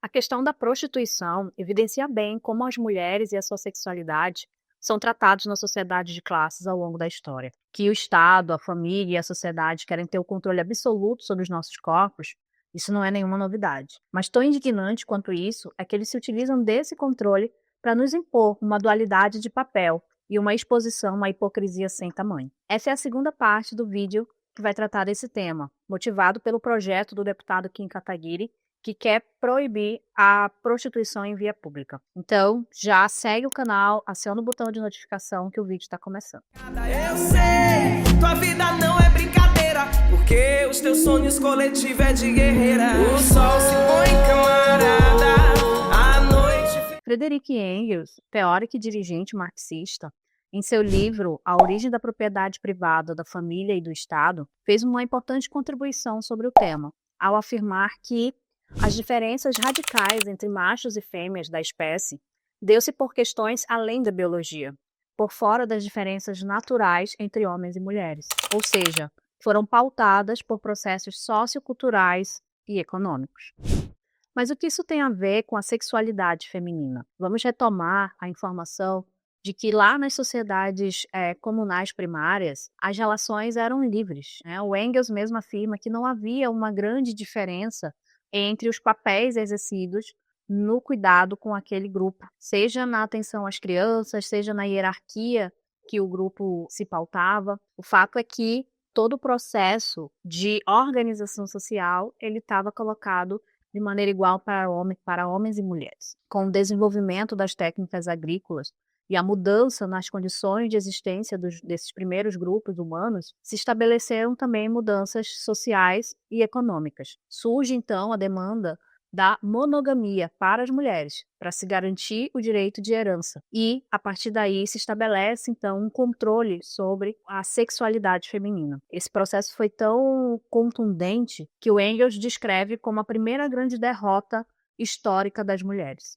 A questão da prostituição evidencia bem como as mulheres e a sua sexualidade são tratados na sociedade de classes ao longo da história. Que o Estado, a família e a sociedade querem ter o controle absoluto sobre os nossos corpos, isso não é nenhuma novidade. Mas tão indignante quanto isso é que eles se utilizam desse controle para nos impor uma dualidade de papel e uma exposição à hipocrisia sem tamanho. Essa é a segunda parte do vídeo que vai tratar desse tema, motivado pelo projeto do deputado Kim Kataguiri, que quer proibir a prostituição em via pública. Então, já segue o canal, aciona o botão de notificação que o vídeo está começando. Eu sei, tua vida não é brincadeira, porque os teus sonhos coletivos é de guerreira. O sol se põe camarada, a noite... Friedrich Engels, teórico e dirigente marxista, em seu livro A Origem da Propriedade Privada, da Família e do Estado, fez uma importante contribuição sobre o tema, ao afirmar que as diferenças radicais entre machos e fêmeas da espécie deu-se por questões além da biologia, por fora das diferenças naturais entre homens e mulheres, ou seja, foram pautadas por processos socioculturais e econômicos. Mas o que isso tem a ver com a sexualidade feminina? Vamos retomar a informação de que lá nas sociedades comunais primárias, as relações eram livres, né? O Engels mesmo afirma que não havia uma grande diferença entre os papéis exercidos no cuidado com aquele grupo, seja na atenção às crianças, seja na hierarquia que o grupo se pautava. O fato é que todo o processo de organização social ele estava colocado de maneira igual para homens e mulheres. Com o desenvolvimento das técnicas agrícolas e a mudança nas condições de existência desses primeiros grupos humanos, se estabeleceram também mudanças sociais e econômicas. Surge, então, a demanda da monogamia para as mulheres, para se garantir o direito de herança. E, a partir daí, se estabelece, então, um controle sobre a sexualidade feminina. Esse processo foi tão contundente que o Engels descreve como a primeira grande derrota histórica das mulheres.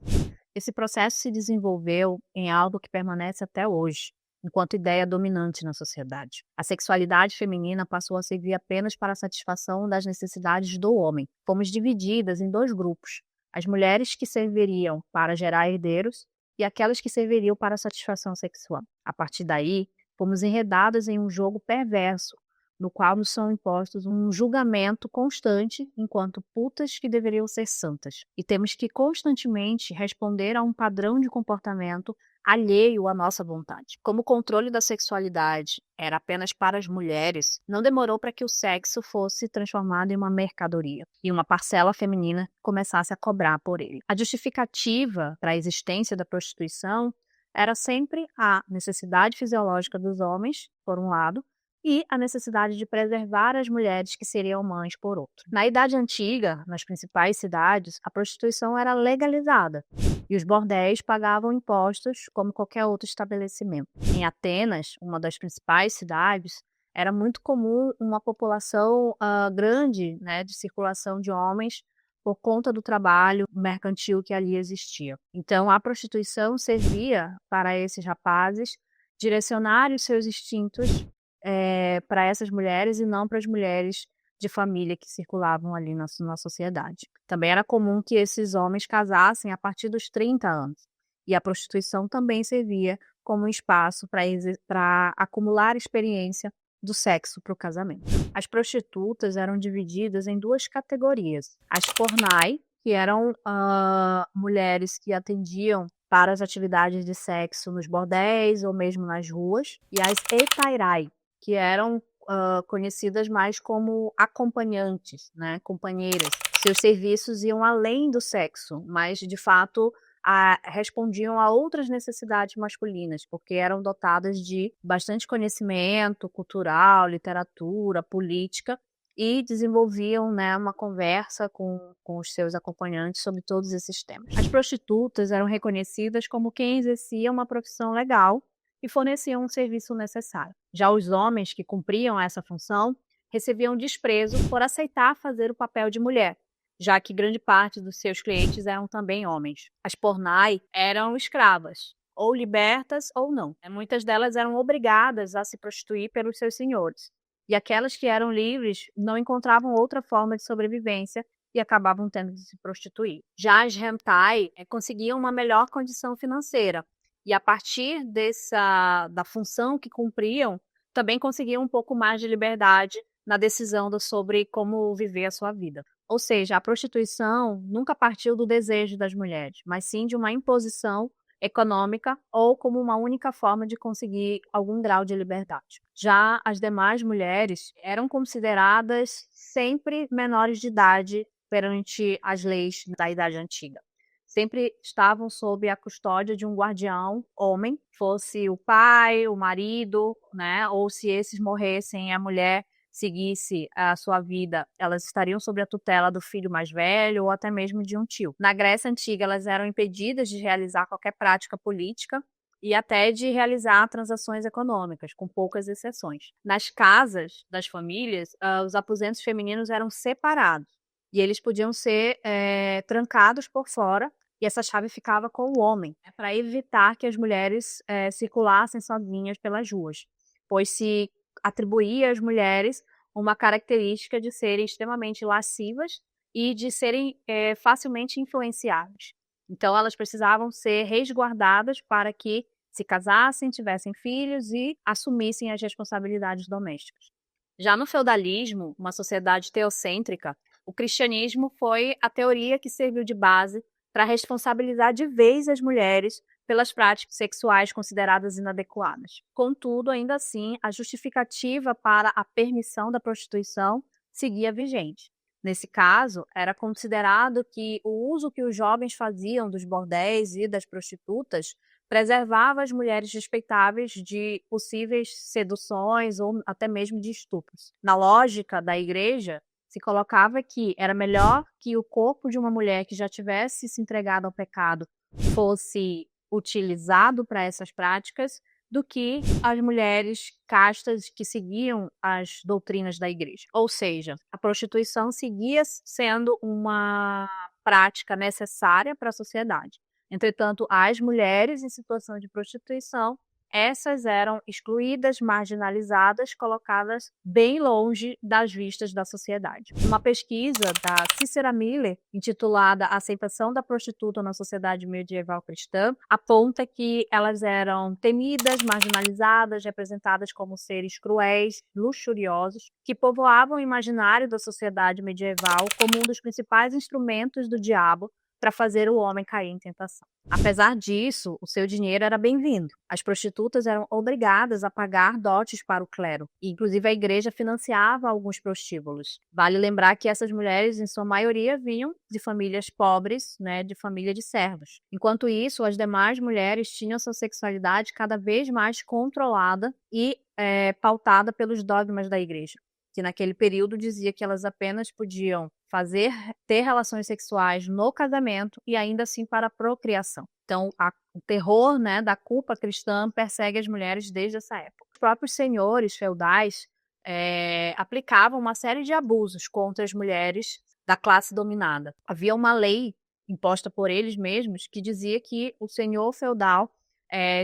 Esse processo se desenvolveu em algo que permanece até hoje, enquanto ideia dominante na sociedade. A sexualidade feminina passou a servir apenas para a satisfação das necessidades do homem. Fomos divididas em dois grupos: as mulheres que serviriam para gerar herdeiros e aquelas que serviriam para a satisfação sexual. A partir daí, fomos enredadas em um jogo perverso, no qual nos são impostos um julgamento constante enquanto putas que deveriam ser santas. E temos que constantemente responder a um padrão de comportamento alheio à nossa vontade. Como o controle da sexualidade era apenas para as mulheres, não demorou para que o sexo fosse transformado em uma mercadoria e uma parcela feminina começasse a cobrar por ele. A justificativa para a existência da prostituição era sempre a necessidade fisiológica dos homens, por um lado, e a necessidade de preservar as mulheres que seriam mães por outro. Na Idade Antiga, nas principais cidades, a prostituição era legalizada e os bordéis pagavam impostos como qualquer outro estabelecimento. Em Atenas, uma das principais cidades, era muito comum uma população grande, né, de circulação de homens por conta do trabalho mercantil que ali existia. Então, a prostituição servia para esses rapazes direcionar os seus instintos para essas mulheres e não para as mulheres de família que circulavam ali na sociedade. Também era comum que esses homens casassem a partir dos 30 anos. E a prostituição também servia como um espaço para acumular experiência do sexo para o casamento. As prostitutas eram divididas em duas categorias. As pornai, que eram mulheres que atendiam para as atividades de sexo nos bordéis ou mesmo nas ruas, e as etairai, que eram conhecidas mais como acompanhantes, né, companheiras. Seus serviços iam além do sexo, mas de fato respondiam a outras necessidades masculinas, porque eram dotadas de bastante conhecimento cultural, literatura, política, e desenvolviam, né, uma conversa com os seus acompanhantes sobre todos esses temas. As prostitutas eram reconhecidas como quem exercia uma profissão legal e forneciam um serviço necessário. Já os homens que cumpriam essa função recebiam desprezo por aceitar fazer o papel de mulher, já que grande parte dos seus clientes eram também homens. As pornai eram escravas, ou libertas ou não. Muitas delas eram obrigadas a se prostituir pelos seus senhores. E aquelas que eram livres não encontravam outra forma de sobrevivência e acabavam tendo de se prostituir. Já as hentai conseguiam uma melhor condição financeira e a partir da função que cumpriam, também conseguiam um pouco mais de liberdade na decisão sobre como viver a sua vida. Ou seja, a prostituição nunca partiu do desejo das mulheres, mas sim de uma imposição econômica ou como uma única forma de conseguir algum grau de liberdade. Já as demais mulheres eram consideradas sempre menores de idade perante as leis da Idade Antiga. Sempre estavam sob a custódia de um guardião homem, fosse o pai, o marido, né? Ou se esses morressem e a mulher seguisse a sua vida, elas estariam sob a tutela do filho mais velho ou até mesmo de um tio. Na Grécia Antiga, elas eram impedidas de realizar qualquer prática política e até de realizar transações econômicas, com poucas exceções. Nas casas das famílias, os aposentos femininos eram separados e eles podiam ser trancados por fora e essa chave ficava com o homem, né, para evitar que as mulheres circulassem sozinhas pelas ruas, pois se atribuía às mulheres uma característica de serem extremamente lascivas e de serem facilmente influenciáveis. Então, elas precisavam ser resguardadas para que se casassem, tivessem filhos e assumissem as responsabilidades domésticas. Já no feudalismo, uma sociedade teocêntrica, o cristianismo foi a teoria que serviu de base para responsabilizar de vez as mulheres pelas práticas sexuais consideradas inadequadas. Contudo, ainda assim, a justificativa para a permissão da prostituição seguia vigente. Nesse caso, era considerado que o uso que os jovens faziam dos bordéis e das prostitutas preservava as mulheres respeitáveis de possíveis seduções ou até mesmo de estupros. Na lógica da igreja, se colocava que era melhor que o corpo de uma mulher que já tivesse se entregado ao pecado fosse utilizado para essas práticas do que as mulheres castas que seguiam as doutrinas da igreja. Ou seja, a prostituição seguia sendo uma prática necessária para a sociedade. Entretanto, as mulheres em situação de prostituição, essas eram excluídas, marginalizadas, colocadas bem longe das vistas da sociedade. Uma pesquisa da Cícera Miller, intitulada A Aceitação da Prostituta na Sociedade Medieval Cristã, aponta que elas eram temidas, marginalizadas, representadas como seres cruéis, luxuriosos, que povoavam o imaginário da sociedade medieval como um dos principais instrumentos do diabo para fazer o homem cair em tentação. Apesar disso, o seu dinheiro era bem-vindo. As prostitutas eram obrigadas a pagar dotes para o clero, e inclusive a igreja financiava alguns prostíbulos. Vale lembrar que essas mulheres, em sua maioria, vinham de famílias pobres, né, de família de servos. Enquanto isso, as demais mulheres tinham sua sexualidade cada vez mais controlada e pautada pelos dogmas da igreja, que naquele período dizia que elas apenas podiam ter relações sexuais no casamento e ainda assim para a procriação. Então, o terror, né, da culpa cristã persegue as mulheres desde essa época. Os próprios senhores feudais aplicavam uma série de abusos contra as mulheres da classe dominada. Havia uma lei imposta por eles mesmos que dizia que o senhor feudal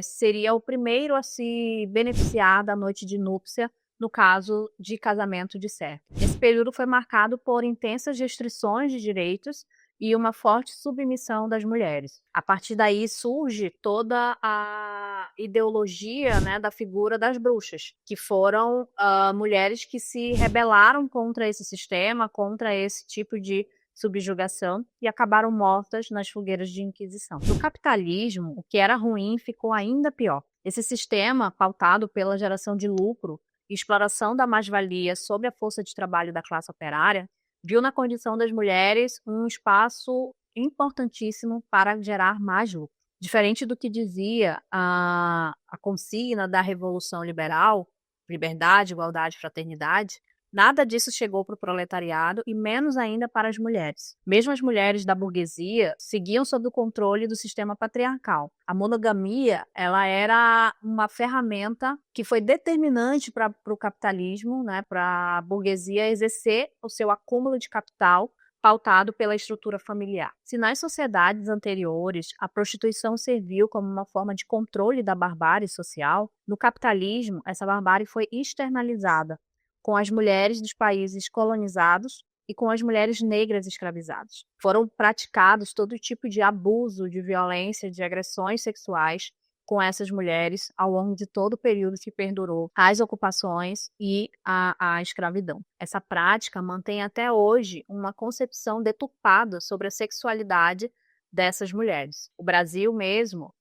seria o primeiro a se beneficiar da noite de núpcia no caso de casamento de servo. Esse período foi marcado por intensas restrições de direitos e uma forte submissão das mulheres. A partir daí surge toda a ideologia, né, da figura das bruxas, que foram mulheres que se rebelaram contra esse sistema, contra esse tipo de subjugação e acabaram mortas nas fogueiras de Inquisição. No capitalismo, o que era ruim ficou ainda pior. Esse sistema, pautado pela geração de lucro e exploração da mais-valia sobre a força de trabalho da classe operária, viu na condição das mulheres um espaço importantíssimo para gerar mais lucro. Diferente do que dizia a consigna da Revolução Liberal, liberdade, igualdade, fraternidade, nada disso chegou para o proletariado e menos ainda para as mulheres. Mesmo as mulheres da burguesia seguiam sob o controle do sistema patriarcal. A monogamia, ela era uma ferramenta que foi determinante para o capitalismo, né, para a burguesia exercer o seu acúmulo de capital pautado pela estrutura familiar. Se nas sociedades anteriores a prostituição serviu como uma forma de controle da barbárie social, no capitalismo essa barbárie foi externalizada, com as mulheres dos países colonizados e com as mulheres negras escravizadas. Foram praticados todo tipo de abuso, de violência, de agressões sexuais com essas mulheres ao longo de todo o período que perdurou as ocupações e a escravidão. Essa prática mantém até hoje uma concepção deturpada sobre a sexualidade dessas mulheres. O Brasil mesmo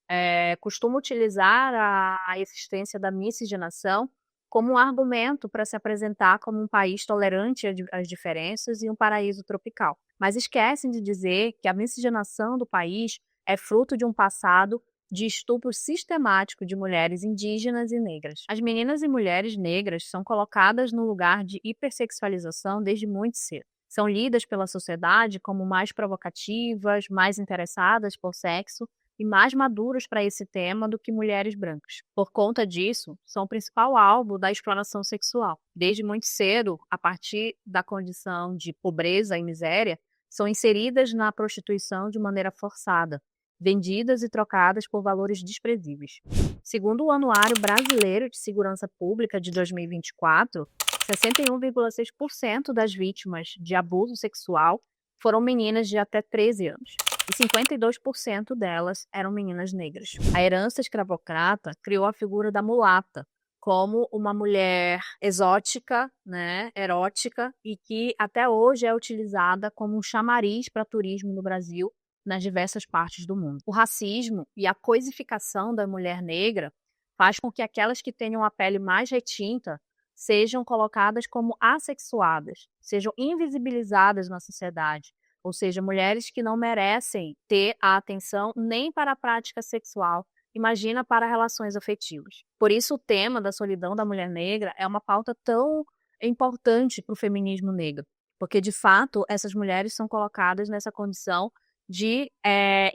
costuma utilizar a existência da miscigenação como um argumento para se apresentar como um país tolerante às diferenças e um paraíso tropical. Mas esquecem de dizer que a miscigenação do país é fruto de um passado de estupro sistemático de mulheres indígenas e negras. As meninas e mulheres negras são colocadas no lugar de hipersexualização desde muito cedo. São lidas pela sociedade como mais provocativas, mais interessadas por sexo e mais maduras para esse tema do que mulheres brancas. Por conta disso, são o principal alvo da exploração sexual. Desde muito cedo, a partir da condição de pobreza e miséria, são inseridas na prostituição de maneira forçada, vendidas e trocadas por valores desprezíveis. Segundo o Anuário Brasileiro de Segurança Pública de 2024, 61,6% das vítimas de abuso sexual foram meninas de até 13 anos. E 52% delas eram meninas negras. A herança escravocrata criou a figura da mulata como uma mulher exótica, erótica, e que até hoje é utilizada como um chamariz para turismo no Brasil, nas diversas partes do mundo. O racismo e a coisificação da mulher negra faz com que aquelas que tenham a pele mais retinta sejam colocadas como assexuadas, sejam invisibilizadas na sociedade, ou seja, mulheres que não merecem ter a atenção nem para a prática sexual, imagina para relações afetivas. Por isso o tema da solidão da mulher negra é uma pauta tão importante para o feminismo negro, porque de fato essas mulheres são colocadas nessa condição de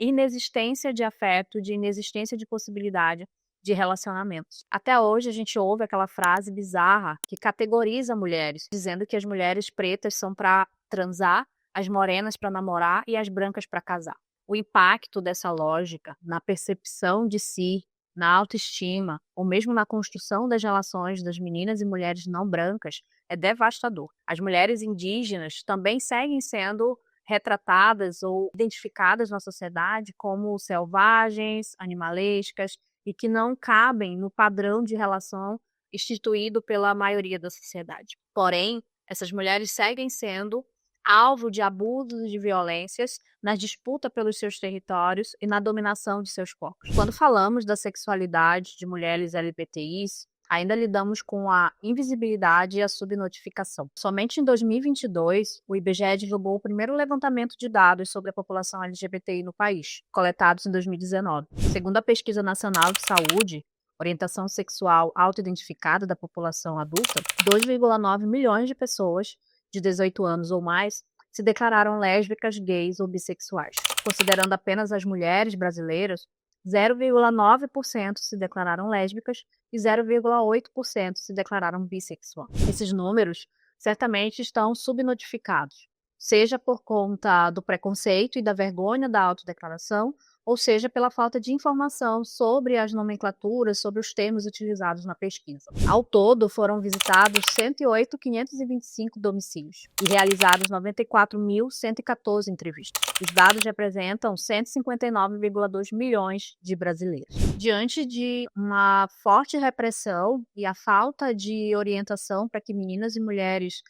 inexistência de afeto, de inexistência de possibilidade de relacionamentos. Até hoje a gente ouve aquela frase bizarra que categoriza mulheres, dizendo que as mulheres pretas são para transar, as morenas para namorar e as brancas para casar. O impacto dessa lógica na percepção de si, na autoestima, ou mesmo na construção das relações das meninas e mulheres não brancas é devastador. As mulheres indígenas também seguem sendo retratadas ou identificadas na sociedade como selvagens, animalescas e que não cabem no padrão de relação instituído pela maioria da sociedade. Porém, essas mulheres seguem sendo alvo de abusos e de violências na disputa pelos seus territórios e na dominação de seus corpos. Quando falamos da sexualidade de mulheres LGBTIs, ainda lidamos com a invisibilidade e a subnotificação. Somente em 2022, o IBGE divulgou o primeiro levantamento de dados sobre a população LGBTI no país, coletados em 2019. Segundo a Pesquisa Nacional de Saúde, Orientação Sexual Autoidentificada da População Adulta, 2,9 milhões de pessoas de 18 anos ou mais se declararam lésbicas, gays ou bissexuais. Considerando apenas as mulheres brasileiras, 0,9% se declararam lésbicas e 0,8% se declararam bissexuais. Esses números certamente estão subnotificados, seja por conta do preconceito e da vergonha da autodeclaração, ou seja pela falta de informação sobre as nomenclaturas, sobre os termos utilizados na pesquisa. Ao todo, foram visitados 108.525 domicílios e realizadas 94.114 entrevistas. Os dados representam 159,2 milhões de brasileiros. Diante de uma forte repressão e a falta de orientação para que meninas e mulheres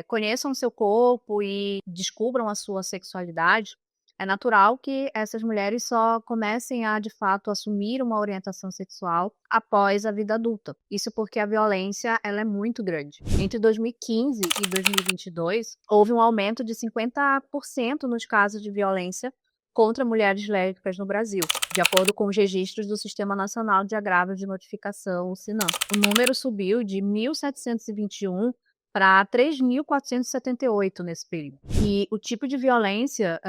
conheçam seu corpo e descubram a sua sexualidade, é natural que essas mulheres só comecem a, de fato, assumir uma orientação sexual após a vida adulta. Isso porque a violência ela é muito grande. Entre 2015 e 2022, houve um aumento de 50% nos casos de violência contra mulheres lésbicas no Brasil, de acordo com os registros do Sistema Nacional de Agravos de Notificação, o SINAM. O número subiu de 1.721 para 3.478 nesse período. E o tipo de violência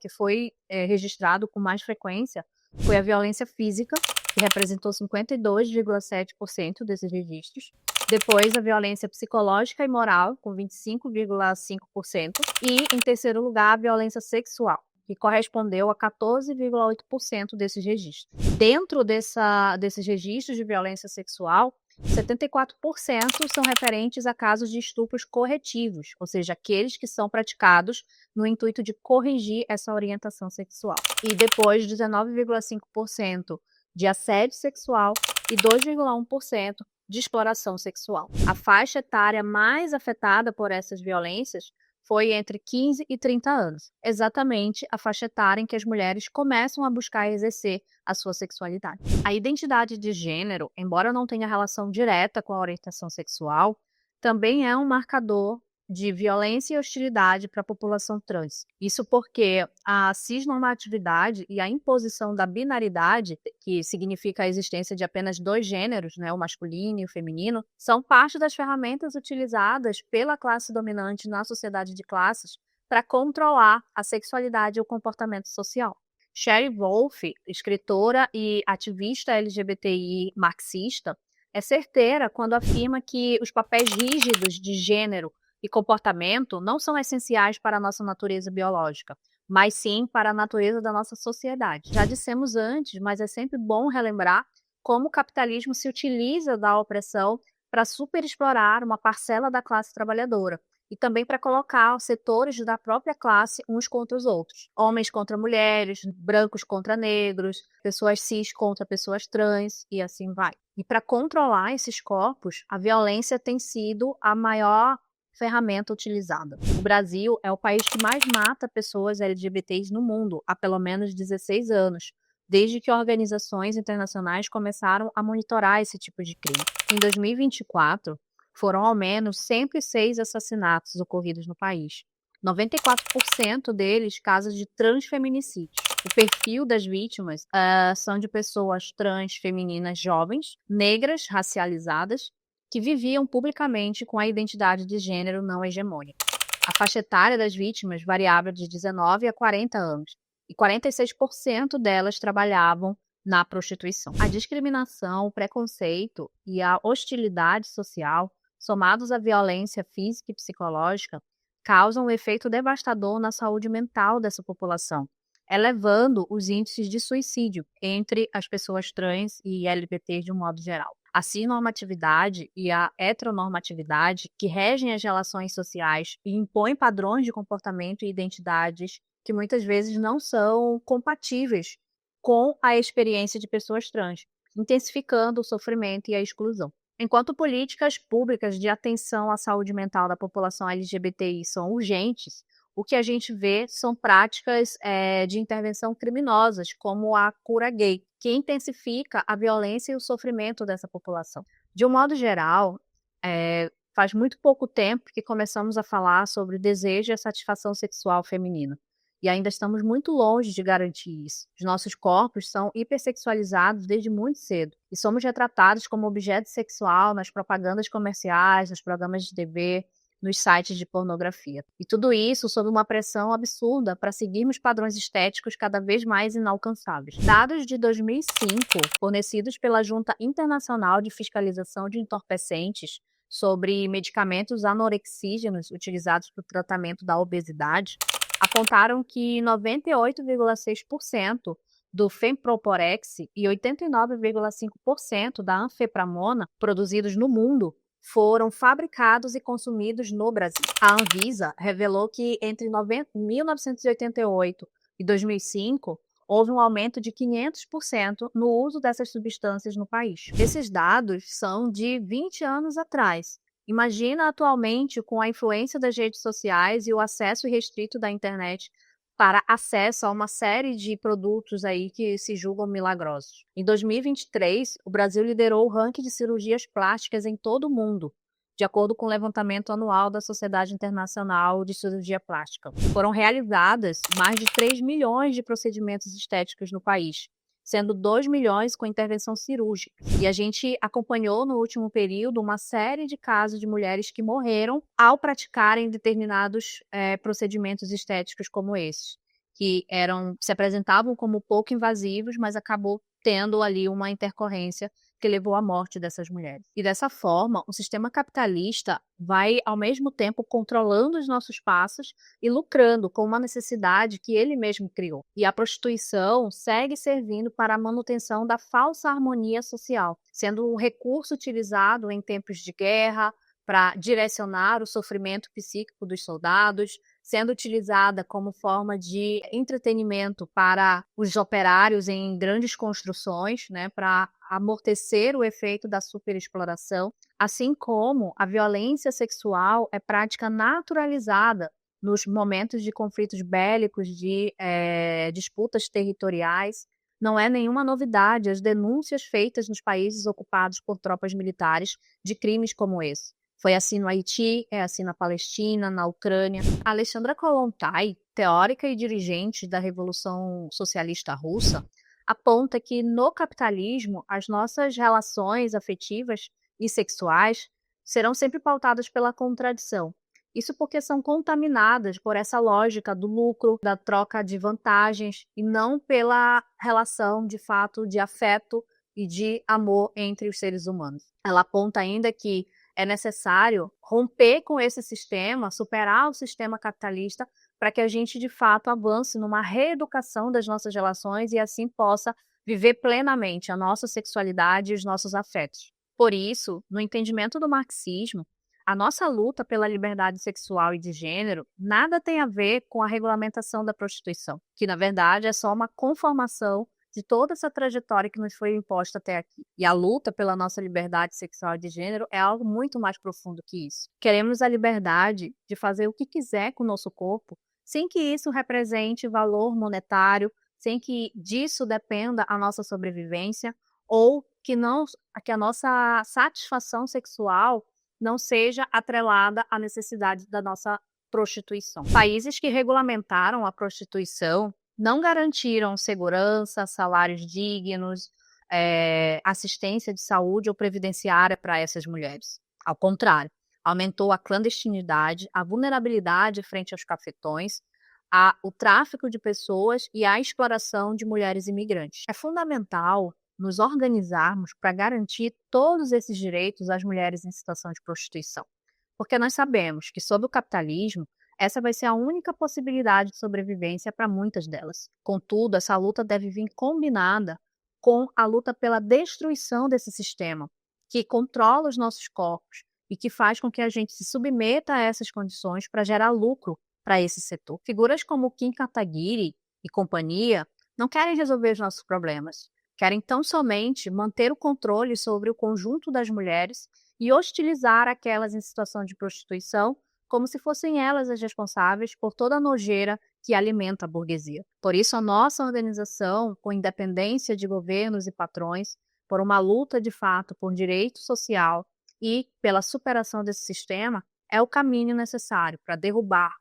que foi registrado com mais frequência foi a violência física, que representou 52,7% desses registros. Depois, a violência psicológica e moral, com 25,5%. E, em terceiro lugar, a violência sexual, que correspondeu a 14,8% desses registros. Dentro desses registros de violência sexual, 74% são referentes a casos de estupros corretivos, ou seja, aqueles que são praticados no intuito de corrigir essa orientação sexual. E depois, 19,5% de assédio sexual e 2,1% de exploração sexual. A faixa etária mais afetada por essas violências foi entre 15 e 30 anos, exatamente a faixa etária em que as mulheres começam a buscar exercer a sua sexualidade. A identidade de gênero, embora não tenha relação direta com a orientação sexual, também é um marcador de violência e hostilidade para a população trans. Isso porque a cisnormatividade e a imposição da binaridade, que significa a existência de apenas dois gêneros, né, o masculino e o feminino, são parte das ferramentas utilizadas pela classe dominante na sociedade de classes para controlar a sexualidade e o comportamento social. Sherry Wolf, escritora e ativista LGBTI marxista, é certeira quando afirma que os papéis rígidos de gênero e comportamento não são essenciais para a nossa natureza biológica, mas sim para a natureza da nossa sociedade. Já dissemos antes, mas é sempre bom relembrar como o capitalismo se utiliza da opressão para superexplorar uma parcela da classe trabalhadora e também para colocar os setores da própria classe uns contra os outros. Homens contra mulheres, brancos contra negros, pessoas cis contra pessoas trans e assim vai. E para controlar esses corpos, a violência tem sido a maior ferramenta utilizada. O Brasil é o país que mais mata pessoas LGBTs no mundo há pelo menos 16 anos, desde que organizações internacionais começaram a monitorar esse tipo de crime. Em 2024, foram ao menos 106 assassinatos ocorridos no país. 94% deles casos de transfeminicídios. O perfil das vítimas são de pessoas trans femininas jovens, negras, racializadas, que viviam publicamente com a identidade de gênero não hegemônica. A faixa etária das vítimas variava de 19 a 40 anos, e 46% delas trabalhavam na prostituição. A discriminação, o preconceito e a hostilidade social, somados à violência física e psicológica, causam um efeito devastador na saúde mental dessa população, elevando os índices de suicídio entre as pessoas trans e LGBTs de um modo geral. A cisnormatividade e a heteronormatividade, que regem as relações sociais e impõem padrões de comportamento e identidades que muitas vezes não são compatíveis com a experiência de pessoas trans, intensificando o sofrimento e a exclusão. Enquanto políticas públicas de atenção à saúde mental da população LGBTI são urgentes, o que a gente vê são práticas de intervenção criminosas, como a cura gay, que intensifica a violência e o sofrimento dessa população. De um modo geral, faz muito pouco tempo que começamos a falar sobre desejo e a satisfação sexual feminina. E ainda estamos muito longe de garantir isso. Os nossos corpos são hipersexualizados desde muito cedo e somos retratados como objeto sexual nas propagandas comerciais, nos programas de TV, nos sites de pornografia. E tudo isso sob uma pressão absurda para seguirmos padrões estéticos cada vez mais inalcançáveis. Dados de 2005, fornecidos pela Junta Internacional de Fiscalização de Entorpecentes sobre medicamentos anorexígenos utilizados para o tratamento da obesidade, apontaram que 98,6% do Femproporex e 89,5% da anfepramona produzidos no mundo foram fabricados e consumidos no Brasil. A Anvisa revelou que entre 1988 e 2005 houve um aumento de 500% no uso dessas substâncias no país. Esses dados são de 20 anos atrás. Imagina atualmente com a influência das redes sociais e o acesso irrestrito da internet para acesso a uma série de produtos aí que se julgam milagrosos. Em 2023, o Brasil liderou o ranking de cirurgias plásticas em todo o mundo, de acordo com o levantamento anual da Sociedade Internacional de Cirurgia Plástica. Foram realizadas mais de 3 milhões de procedimentos estéticos no país, sendo 2 milhões com intervenção cirúrgica. E a gente acompanhou no último período uma série de casos de mulheres que morreram ao praticarem determinados procedimentos estéticos como esses, que se apresentavam como pouco invasivos, mas acabou tendo ali uma intercorrência que levou à morte dessas mulheres. E dessa forma, o sistema capitalista vai, ao mesmo tempo, controlando os nossos passos e lucrando com uma necessidade que ele mesmo criou. E a prostituição segue servindo para a manutenção da falsa harmonia social, sendo um recurso utilizado em tempos de guerra para direcionar o sofrimento psíquico dos soldados, sendo utilizada como forma de entretenimento para os operários em grandes construções, né, para amortecer o efeito da superexploração, assim como a violência sexual é prática naturalizada nos momentos de conflitos bélicos, de disputas territoriais. Não é nenhuma novidade as denúncias feitas nos países ocupados por tropas militares de crimes como esse. Foi assim no Haiti, é assim na Palestina, na Ucrânia. A Alexandra Kollontai, teórica e dirigente da Revolução Socialista Russa, aponta que no capitalismo as nossas relações afetivas e sexuais serão sempre pautadas pela contradição. Isso porque são contaminadas por essa lógica do lucro, da troca de vantagens e não pela relação de fato de afeto e de amor entre os seres humanos. Ela aponta ainda que é necessário romper com esse sistema, superar o sistema capitalista, para que a gente, de fato, avance numa reeducação das nossas relações e assim possa viver plenamente a nossa sexualidade e os nossos afetos. Por isso, no entendimento do marxismo, a nossa luta pela liberdade sexual e de gênero nada tem a ver com a regulamentação da prostituição, que, na verdade, é só uma conformação de toda essa trajetória que nos foi imposta até aqui. E a luta pela nossa liberdade sexual e de gênero é algo muito mais profundo que isso. Queremos a liberdade de fazer o que quiser com o nosso corpo, sem que isso represente valor monetário, sem que disso dependa a nossa sobrevivência, ou que a nossa satisfação sexual não seja atrelada à necessidade da nossa prostituição. Países que regulamentaram a prostituição não garantiram segurança, salários dignos, assistência de saúde ou previdenciária para essas mulheres. Ao contrário, aumentou a clandestinidade, a vulnerabilidade frente aos cafetões, o tráfico de pessoas e a exploração de mulheres imigrantes. É fundamental nos organizarmos para garantir todos esses direitos às mulheres em situação de prostituição, porque nós sabemos que, sob o capitalismo, essa vai ser a única possibilidade de sobrevivência para muitas delas. Contudo, essa luta deve vir combinada com a luta pela destruição desse sistema, que controla os nossos corpos e que faz com que a gente se submeta a essas condições para gerar lucro para esse setor. Figuras como Kim Kataguiri e companhia não querem resolver os nossos problemas, querem tão somente manter o controle sobre o conjunto das mulheres e hostilizar aquelas em situação de prostituição como se fossem elas as responsáveis por toda a nojeira que alimenta a burguesia. Por isso, a nossa organização, com independência de governos e patrões, por uma luta de fato por direito social e pela superação desse sistema, é o caminho necessário para derrubar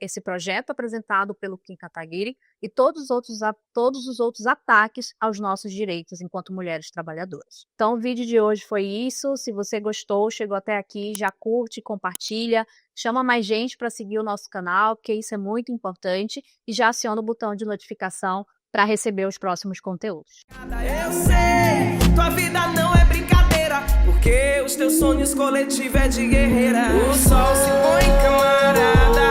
esse projeto apresentado pelo Kim Kataguiri e todos os outros ataques aos nossos direitos enquanto mulheres trabalhadoras. Então, o vídeo de hoje foi isso. Se você gostou, chegou até aqui, já curte, compartilha, chama mais gente para seguir o nosso canal, porque isso é muito importante, e já aciona o botão de notificação para receber os próximos conteúdos. Eu sei, tua vida não é brincadeira, porque os teus sonhos coletivos é de guerreira. O sol se põe, camarada.